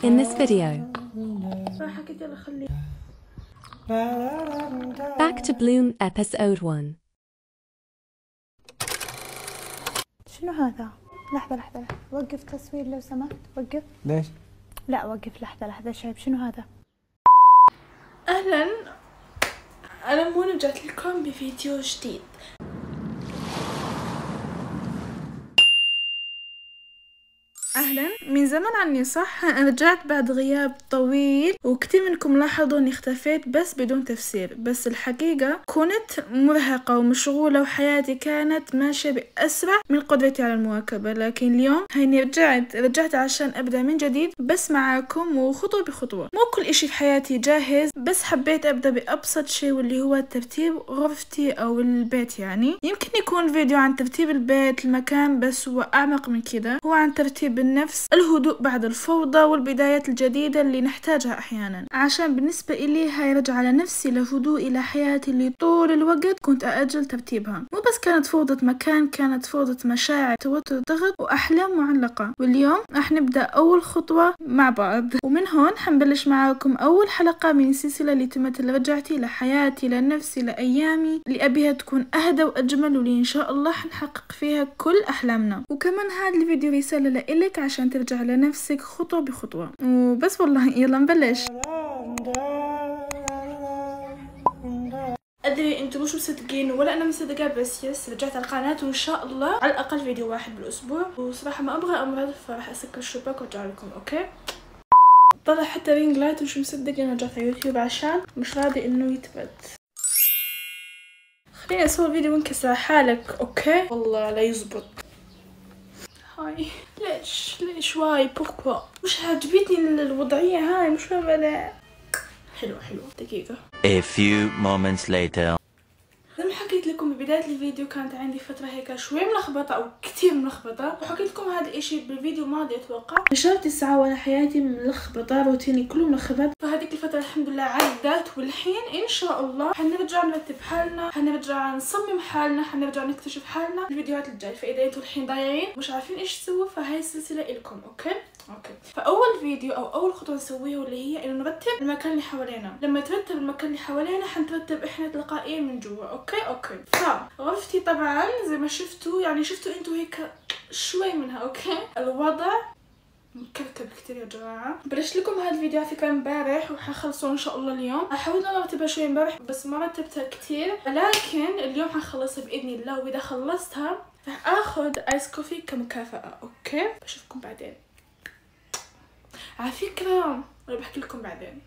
In this video, Back to Bloom Episode 1. شنو هذا؟ لحظة وقف تصوير لو سمحت. وقف. ليش؟ لا وقف لحظة شايب شنو هذا؟ اهلا، انا منى رجعت لكم بفيديو جديد. اهلا، من زمان عني صح؟ انا رجعت بعد غياب طويل وكتير منكم لاحظوا اني اختفيت بس بدون تفسير، بس الحقيقة كنت مرهقة ومشغولة وحياتي كانت ماشية بأسرع من قدرتي على المواكبة، لكن اليوم هيني رجعت عشان ابدأ من جديد بس معاكم وخطوة بخطوة. مو كل اشي في حياتي جاهز، بس حبيت ابدأ بأبسط شي واللي هو ترتيب غرفتي او البيت. يعني يمكن يكون فيديو عن ترتيب البيت المكان، بس هو اعمق من كده، هو عن ترتيب النفس، الهدوء بعد الفوضى والبدايات الجديدة اللي نحتاجها أحيانا. عشان بالنسبة إلي هاي رجعة لنفسي لهدوء إلى حياتي اللي طول الوقت كنت أأجل ترتيبها. مو بس كانت فوضى مكان، كانت فوضى مشاعر، توتر، ضغط وأحلام معلقة. واليوم راح نبدأ أول خطوة مع بعض، ومن هون حنبلش معاكم أول حلقة من سلسلة اللي تمثل رجعتي لحياتي لنفسي لأيامي اللي أبيها تكون أهدى وأجمل، واللي إن شاء الله حنحقق فيها كل أحلامنا. وكمان هذا الفيديو رسالة لإلك عشان ترجع لنفسك خطوة بخطوة. وبس والله يلا نبلش. ادري انتم مش مصدقين ولا انا مصدقه، بس يس رجعت على القناه وان شاء الله على الاقل فيديو واحد بالاسبوع. وصراحه ما ابغى امرض، فراح اسكر الشباك وارجع لكم. اوكي، طلع حتى رينج لايت ومش مصدق انه رجعت على يوتيوب عشان مش راضي انه يثبت. خليني اصور فيديو وانكسر حالك. اوكي والله لا يزبط. هاي ليش واي بوركوا مش عجبتني الوضعية هاي، مش فاهمة لا. حلوة دقيقة. A few moments later. زي ما حكيت لكم ببداية الفيديو كانت عندي فترة هيك شوي ملخبطة او كتير ملخبطة، وحكيت لكم هذا الاشي بالفيديو الماضي اتوقع. نشرت الساعة وانا حياتي ملخبطة، روتيني كله ملخبط. فهذيك الفترة الحمد لله عدت، والحين ان شاء الله حنرجع نرتب حالنا، حنرجع نصمم حالنا، حنرجع نكتشف حالنا الفيديوهات الجاي. فاذا انتوا الحين ضايعين مش عارفين ايش تسووا، فهاي السلسلة الكم. اوكي فاول فيديو او اول خطوه نسويها واللي هي انه نرتب المكان اللي حوالينا. لما ترتب المكان اللي حوالينا حنترتب احنا تلقائيا من جوا. اوكي فغرفتي طبعا زي ما شفتوا، يعني شفتوا انتوا هيك شوي منها. اوكي الوضع مكركب كتير يا جماعه. بلشت لكم هذا الفيديو على فكره امبارح وحخلصه ان شاء الله اليوم. حاولت انه ارتبها شوي امبارح بس ما رتبتها كتير، لكن اليوم حخلصها باذن الله. واذا خلصتها راح اخذ ايس كوفي كمكافاه. اوكي بشوفكم بعدين. على فكرة أنا بحكي لكم بعدين.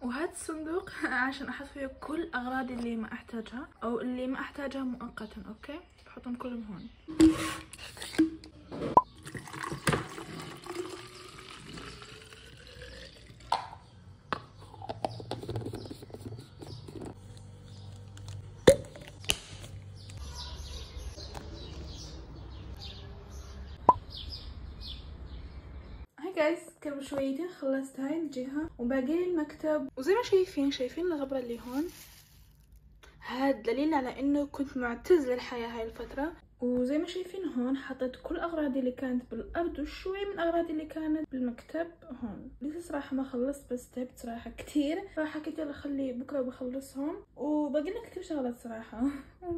وهذا الصندوق عشان احط فيه كل اغراضي اللي ما احتاجها او اللي ما احتاجها مؤقتا. اوكي بحطهم كلهم هون. جايز قبل شويتين خلصت هاي الجهة وباقي لي المكتب. وزي ما شايفين الغبرة اللي هون، هذا دليل على انه كنت معتزلة الحياة هاي الفترة. وزي ما شايفين هون حطيت كل اغراضي اللي كانت بالارض وشوي من اغراضي اللي كانت بالمكتب هون. لسه صراحة ما خلصت بس تعبت صراحة كتير، فحكيت يلا خلي بكرة بخلصهم. وباقي لنا كتير شغلات صراحة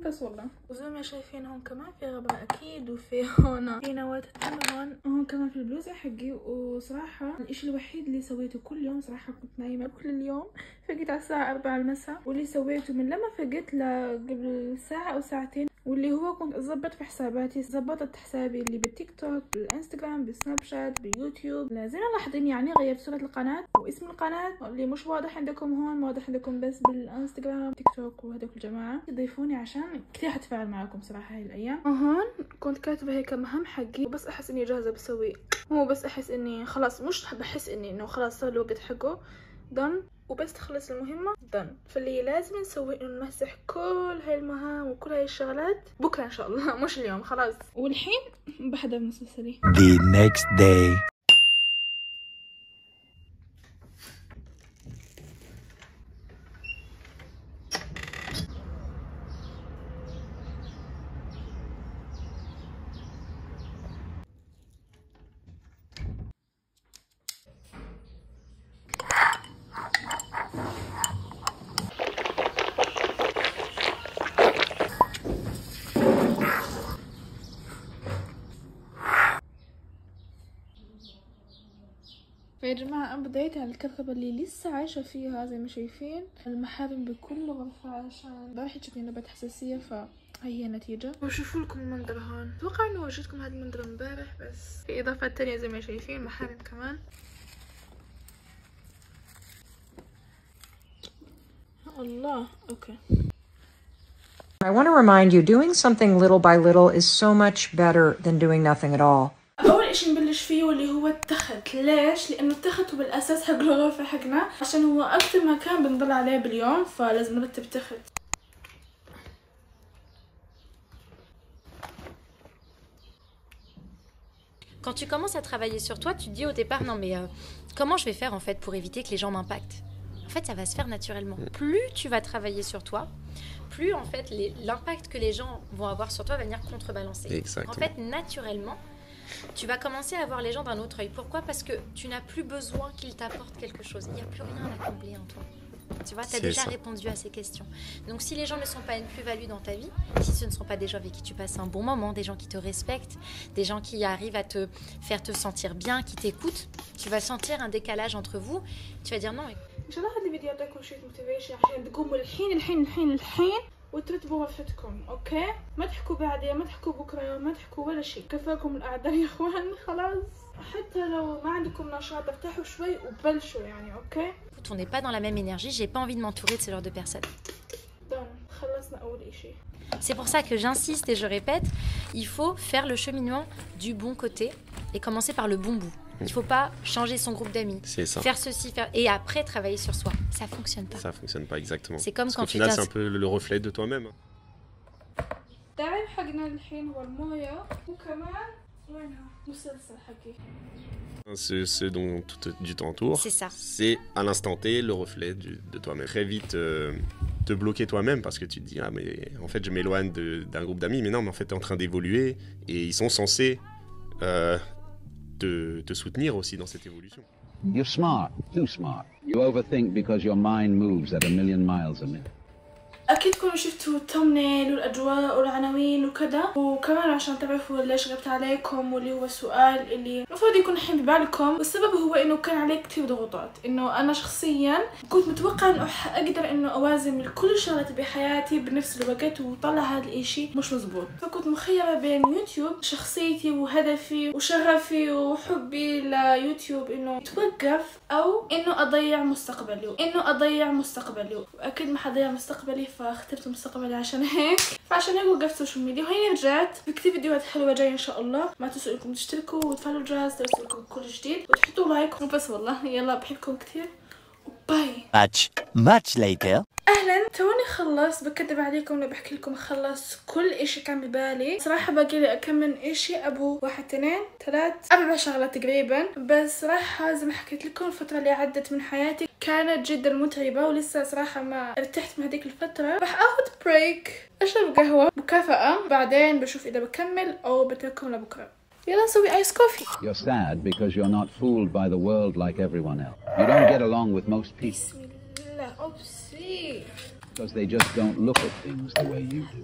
بس والله. وزي ما شايفين هون كمان في غبرة اكيد، وفي هون في نواة التمر هون كمان في البلوزة حقي. وصراحة الاشي الوحيد اللي سويته كل يوم، صراحة كنت نايمة كل اليوم، فقت على الساعة 4 المساء، واللي سويته من لما فقت لقبل ساعة او ساعتين واللي هو كنت أظبط في حساباتي. ظبطت حسابي اللي بالتيك توك، بالانستغرام، بالسناب شات، باليوتيوب. لازم لاحظين يعني غيرت صورة القناة واسم القناة اللي مش واضح عندكم هون، واضح عندكم بس بالانستغرام تيك توك وهدوك الجماعة. تضيفوني عشان كثير حتفاعل معكم صراحة هاي الأيام. هون كنت كاتبة هيك مهام حقي، وبس أحس إني جاهزة بسوي. هو بس أحس إني خلاص، مش بحس إنه خلاص صار الوقت حقه done، وبس تخلص المهمة done. فاللي لازم نسوي إنه نمسح كل هاي المهام وكل هاي الشغلات بكرة إن شاء الله، مش اليوم خلاص. والحين بحضر مسلسلي. The next day. فيا جماعة أبديت على الكركبة اللي لسه عايشة فيها زي ما شايفين. المحارم بكل غرفة عشان راح يجيني نوبة حساسية، فهي هي النتيجة. وشوفوا لكم المنظر هون. اتوقع انه ورجيتكم هذا المنظر امبارح، بس في اضافات تانية زي ما شايفين محارم كمان. الله اوكي. I want to remind you, doing something little by little is so much better than doing nothing at all. اول اشي نبلش فيه واللي هو التخت. ليش؟ لانه التخت هو بالاساس حق الغرفة حقنا، عشان هو اكثر مكان بنضل عليه باليوم، فلازم نرتب تخت. Quand tu commences à travailler sur toi, tu te dis au départ, non mais comment je vais faire en fait pour éviter que les gens m'impactent? En fait, ça va se faire naturellement. Plus tu vas travailler sur toi, plus en fait l'impact que les gens vont avoir sur toi va venir contrebalancer. Exactement. En fait, naturellement, tu vas commencer à voir les gens d'un autre œil. Pourquoi? Parce que tu n'as plus besoin qu'ils t'apportent quelque chose. Il n'y a plus rien à combler en toi. Tu vois, tu as déjà répondu à ces questions. Donc si les gens ne sont pas une plus-value dans ta vie, si ce ne sont pas des gens avec qui tu passes un bon moment, des gens qui te respectent, des gens qui arrivent à te faire te sentir bien, qui t'écoutent, tu vas sentir un décalage entre vous. Tu vas dire non. ان شاء الله هذا الفيديو يعطيكم شوية موتيفيشن عشان تقوموا الحين وترتبوا غرفتكم. اوكي، ما تحكوا بعدين، ما تحكوا بكره، ما تحكوا ولا شيء. كفاكم الاعذار يا اخوان، خلاص. حتى لو ما عندكم نشاط ارتاحوا شوي وبلشوا يعني. اوكي، on n'est pas dans la même énergie, j'ai pas envie de m'entourer de ce genre de personnes. خلصنا اول شيء. C'est pour ça que j'insiste et je répète, il faut faire le cheminement du bon côté et commencer par le bon bout. Il ne faut pas changer son groupe d'amis, faire ceci, faire... et après travailler sur soi. Ça fonctionne pas. Ça fonctionne pas exactement. C'est comme quand au final, c'est un peu le reflet de toi-même. Ce dont tu t'entoures, c'est à l'instant T le reflet de toi-même. Très vite te bloquer toi-même parce que tu te dis ah mais en fait je m'éloigne d'un groupe d'amis, mais non mais en fait tu es en train d'évoluer et ils sont censés te soutenir aussi dans cette évolution. You're smart, too smart. You overthink because your mind moves at 1,000,000 miles a minute. اكيد تكونوا شفتوا التمنيل والاجواء والعناوين وكذا، وكمان عشان تعرفوا ليش غبت عليكم واللي هو السؤال اللي المفروض يكون الحين ببالكم. والسبب هو انه كان علي كثير ضغوطات. انه انا شخصيا كنت متوقعه انه اقدر انه اوازن كل الشغلات بحياتي بنفس الوقت، وطلع هذا الاشي مش مزبوط. فكنت مخيرة بين يوتيوب شخصيتي وهدفي وشغفي وحبي ليوتيوب انه يتوقف، او انه اضيع مستقبلي. واكيد ما حضيع مستقبلي، فاخترت مستقبلي عشان هيك. فعشان هيك وقفت سوشيال ميديا، وهيني رجعت بكتير فيديوهات حلوه جايه ان شاء الله. ما تنسوا انكم تشتركوا وتفعلوا الجرس ليوصلكم كل جديد، وتحطوا لايك. وبس والله يلا بحبكم كتير وباي. Much later. اهلا، توني خلص. بكذب عليكم لو بحكي لكم خلص كل اشي كان ببالي. صراحه باقي لي اكمل اشي ابو 1 2 3 4 شغلات تقريبا. بس صراحه زي ما حكيت لكم الفتره اللي عدت من حياتي كانت جدا متعبه، ولسه صراحه ما ارتحت من هذيك الفتره. راح اخذ بريك، اشرب قهوه مكافاه، بعدين بشوف اذا بكمل او بترككم لبكره. يلا نسوي ايس كوفي. You're sad because you're not fooled by the world like everyone else. You don't get along with most people. بسم الله. اوبسي. Because they just don't look at things the way you do.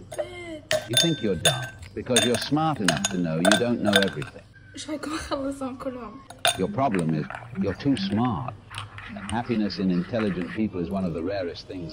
You think you're dumb because you're smart enough to know you don't know everything. ايش رايكم اخلصهم كلهم؟ Your problem is you're too smart. And happiness in intelligent people is one of the rarest things.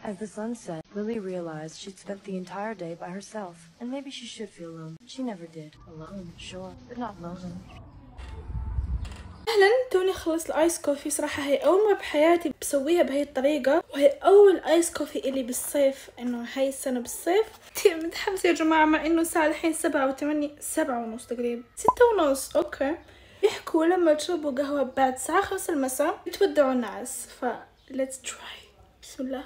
As the sun set, Lily realized she'd spent the entire day by herself, and maybe she should feel alone. She never did. Alone, sure, but not lonely. اهلا، توني خلص الايس كوفي. صراحة هي اول مرة بحياتي بسويها بهي الطريقة، وهي اول ايس كوفي اللي بالصيف، انه هاي السنة بالصيف. كتير متحمسة يا جماعة، مع انه الساعة الحين 7:08 تقريبا 6:30. اوكي، يحكوا لما تشربوا قهوة بعد الساعة 5 المساء بتودعوا الناس. let's try. بسم الله.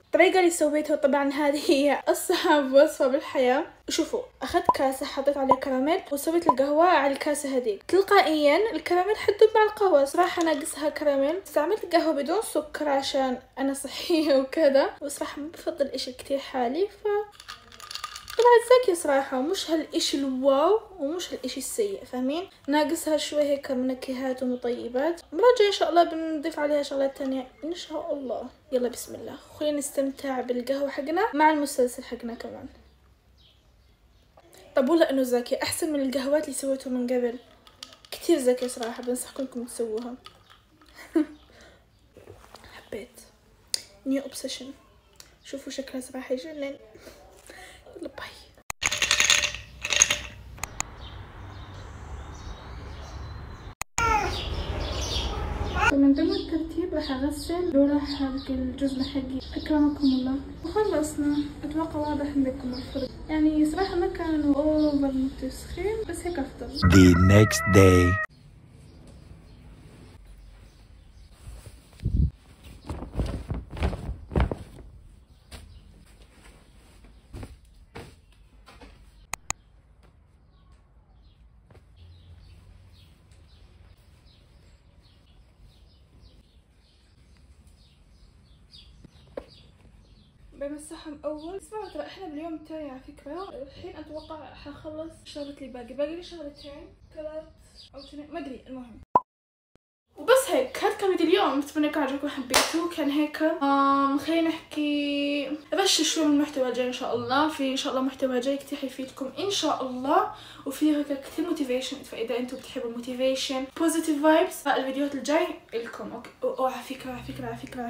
الطريقة اللي سويتها طبعا هذه هي أصعب وصفة بالحياة. شوفوا، أخذت كاسة حطيت عليها كراميل وسويت القهوة على الكاسة هذيك. تلقائيا الكراميل حتدوب مع القهوة. صراحة ناقصها كراميل. استعملت القهوة بدون سكر عشان أنا صحية وكذا، وصراحة ما بفضل إشي كتير حالي. طلعت زاكية صراحة، مش هالإشي الواو ومش هالإشي السيء، فاهمين؟ ناقصها شوي هيك منكهات ومطيبات. مرة إن شاء الله بنضيف عليها شغلات تانية إن شاء الله. يلا بسم الله، خلينا نستمتع بالقهوة حقنا مع المسلسل حقنا كمان. طب والله إنه زاكية أحسن من القهوات اللي سويتها من قبل كتير. زاكية صراحة، بنصحكم إنكم تسووها. حبيت نيو اوبسيشن. شوفوا شكلها صراحة يجنن. يلا باي. من ضمن الترتيب راح اغسل لولا حق الجزمة حقي. اكرمكم الله. وخلصنا. اتوقع واضح عندكم الفرق، يعني صراحة ما كانوا اوفر متسخين، بس هيك افضل. The next day. بمسحهم اول. اسمعوا ترى احنا باليوم التاني على فكرة. الحين اتوقع حخلص الشغلات اللي باقي لي شغلتين 3 أو 2 ما ادري. المهم وبس هيك. هاد كان فيديو اليوم، اتمنى يكون عجبكم حبيتوه. كان هيك خلينا نحكي ابشر شوي من المحتوى الجاي ان شاء الله. في ان شاء الله محتوى جاي كتير حيفيدكم ان شاء الله، وفي هيك كتير موتيفيشن. فاذا انتم بتحبوا الموتيفيشن بوزيتيف فايبس الفيديوهات الجاي لكم. اوكي. وعلى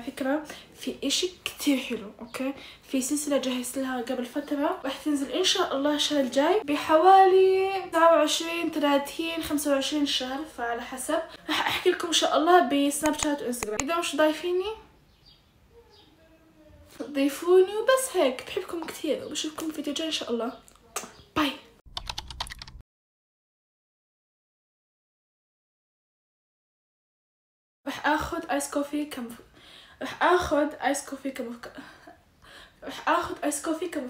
فكرة في اشي كتير حلو. اوكي، في سلسلة جهزت لها قبل فترة راح تنزل ان شاء الله الشهر الجاي بحوالي 29 30 25 شهر، فعلى حسب. راح احكي لكم ان شاء الله بسناب شات وانستغرام. اذا مش ضايفيني ضيفوني. وبس هيك، بحبكم كثير وبشوفكم في فيديو جاي ان شاء الله. باي. راح اخذ ايس كوفي كم